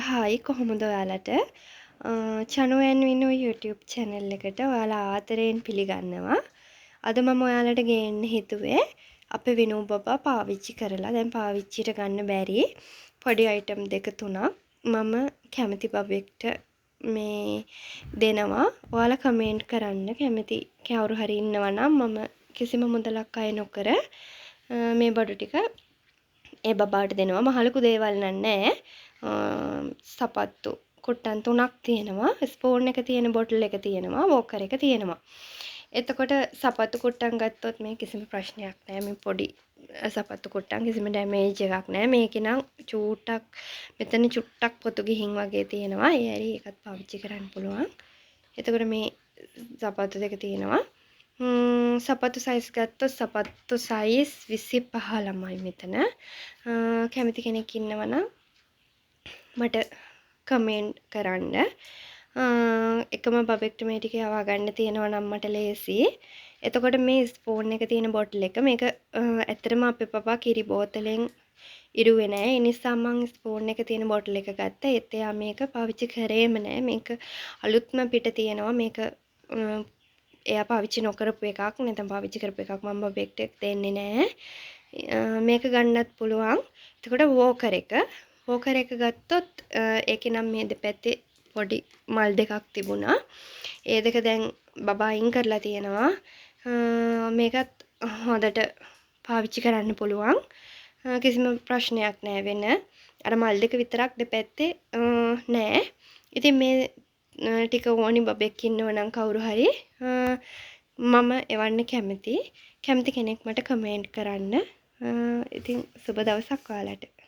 Hi කොහොමද ඔයාලට චනුවන් Vinu YouTube channel එකට ඔයාලා ආදරයෙන් පිළිගන්නවා. අද මම ඔයාලට ගේන්න හිතුවේ අපේ විනු බබා පාවිච්චි කරලා දැන් පාවිච්චියට ගන්න බැරි පොඩි අයිටම් දෙක තුනක් මම කැමති බබෙක්ට මේ දෙනවා. ඔයාලා කමෙන්ට් කරන්න කැමති කවුරු හරි ඉන්නවා නම් මම කිසිම මුදලක් අය නොකර මේ බඩු ටික ඒ බබාට දෙනවා. මහලුකු දේවල් නෑ. සපත්තු කුට්ටන් 3ක් තියෙනවා. ස්පූන් එක තියෙන බොටල් එක තියෙනවා. වෝකර් එක තියෙනවා. එතකොට සපත්තු කුට්ටන් ගත්තොත් මේ කිසිම ප්‍රශ්නයක් නෑ. මේ පොඩි සපත්තු කුට්ටන් කිසිම ඩැමේජ් එකක් නෑ. මේකේ නම් චූට්ටක් මෙතන චුට්ටක් පොතු ගිහින් වගේ තියෙනවා. ඒ ඇරි ඒකත් පාවිච්චි කරන්න පුළුවන්. එතකොට මේ සපත්තු දෙක තියෙනවා. සපත්තු සයිස් ගත්තොත් සපත්තු සයිස් 25 ළමයි මෙතන. කැමති කෙනෙක් ඉන්නවා නම් මට කමෙන්ට් කරන්න. එකම බබෙක්ට මේ ටික යවා ගන්න තියෙනවා නම් මට ලේසි. එතකොට මේ ස්පූන් එක තියෙන බොටල් එක මේක ඇත්තටම අපේ පපා කිරි බෝතලෙන් ඉරුවේ නෑ. ඒ නිසා මම ස්පූන් එක තියෙන බොටල් එක ගත්තා. ඒත් එයා මේක පාවිච්චි කරේම නෑ. මේක අලුත්ම පිට තියෙනවා. මේක එයා පාවිච්චි නොකරපු එකක්. නැත්නම් පාවිච්චි කරපු එකක් මම බබෙක්ට දෙන්නේ නෑ. මේක ගන්නත් පුළුවන්. එතකොට වෝකර් එක ගත්තොත් ඒකේ නම් මේ දෙපැත්තේ පොඩි මල් දෙකක් තිබුණා. ඒ දෙක දැන් බබා අයින් කරලා තියෙනවා. මේකත් හොඳට පාවිච්චි කරන්න පුළුවන්. කිසිම ප්‍රශ්නයක් නෑ වෙන. අර මල් දෙක විතරක් දෙපැත්තේ නෑ. ඉතින් මේ ටික ඕනි බබෙක් ඉන්නව නම් කවුරු හරි මම එවන්න කැමති කෙනෙක් මට කමෙන්ට් කරන්න. ඉතින් සුබ දවසක් ඔයාලට.